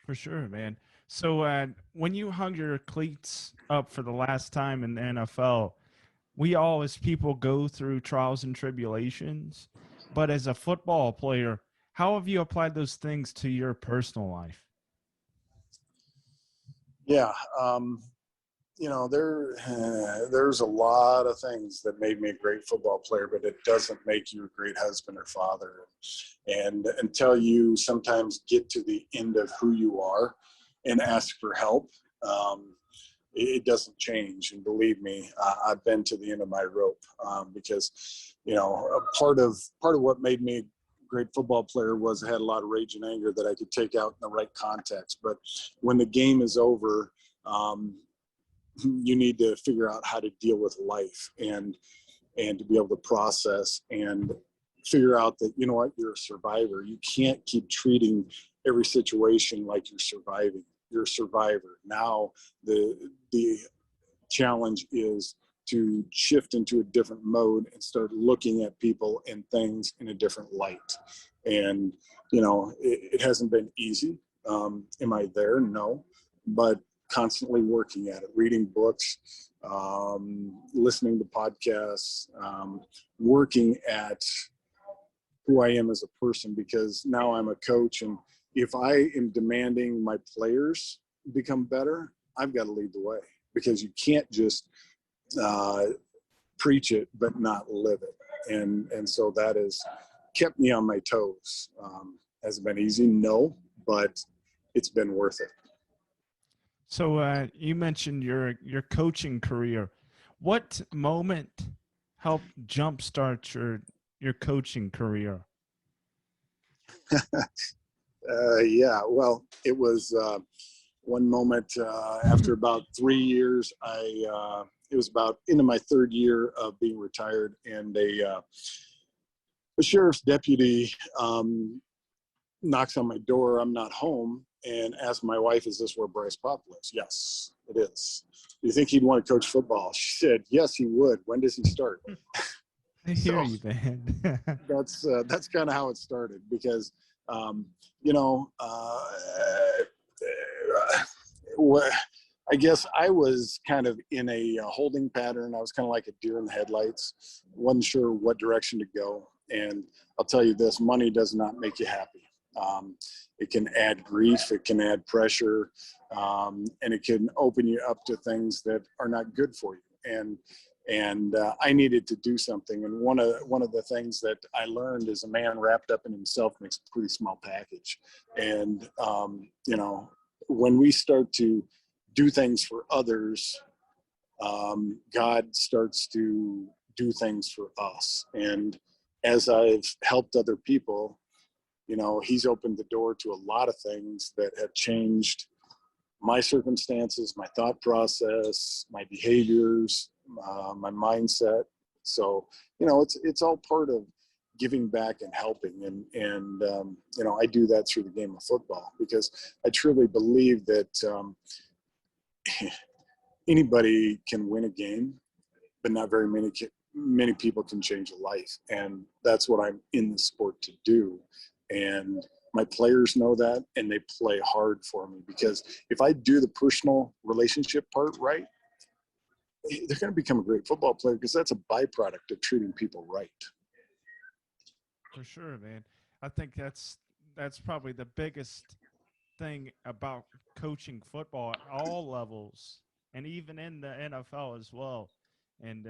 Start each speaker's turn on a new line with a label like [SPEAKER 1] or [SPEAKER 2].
[SPEAKER 1] For sure, man. So when you hung your cleats up for the last time in the NFL, we all as people go through trials and tribulations. But as a football player, how have you applied those things to your personal life?
[SPEAKER 2] Yeah, there's a lot of things that made me a great football player, but it doesn't make you a great husband or father. And until you sometimes get to the end of who you are and ask for help, it doesn't change. And believe me, I've been to the end of my rope, because, a part of what made me a great football player was I had a lot of rage and anger that I could take out in the right context. But when the game is over, you need to figure out how to deal with life and to be able to process and figure out that, you know what, you're a survivor. You can't keep treating every situation like you're surviving. You're a survivor. Now the challenge is to shift into a different mode and start looking at people and things in a different light. And, it hasn't been easy. Am I there? No. But constantly working at it, reading books, listening to podcasts, working at who I am as a person, because now I'm a coach. And if I am demanding my players become better, I've got to lead the way, because you can't just preach it but not live it. And so that has kept me on my toes. Has it been easy? No, but it's been worth it.
[SPEAKER 1] So you mentioned your coaching career. What moment helped jumpstart your coaching career?
[SPEAKER 2] Yeah, well, it was one moment after about 3 years. It was about into my third year of being retired, and a sheriff's deputy knocks on my door. I'm not home, and asks my wife, "Is this where Bryce Paup lives?" "Yes, it is." "Do you think he'd want to coach football?" She said, "Yes, he would. When does he start?"
[SPEAKER 1] I hear
[SPEAKER 2] So
[SPEAKER 1] you, man.
[SPEAKER 2] that's kind of how it started, because you know I guess I was kind of in a holding pattern. I was kind of like a deer in the headlights, wasn't sure what direction to go. And I'll tell you this: money does not make you happy. It can add grief, it can add pressure, and it can open you up to things that are not good for you. And I needed to do something. And one of the things that I learned is a man wrapped up in himself makes a pretty small package. And when we start to do things for others, God starts to do things for us. And as I've helped other people, he's opened the door to a lot of things that have changed my circumstances, my thought process, my behaviors, my mindset. So, it's all part of giving back and helping. And I do that through the game of football, because I truly believe that anybody can win a game, but not very many people can change a life. And that's what I'm in the sport to do. And my players know that, and they play hard for me, because if I do the personal relationship part right, they're going to become a great football player, because that's a byproduct of treating people right.
[SPEAKER 1] For sure, man. I think that's probably the biggest thing about coaching football at all levels, and even in the NFL as well. And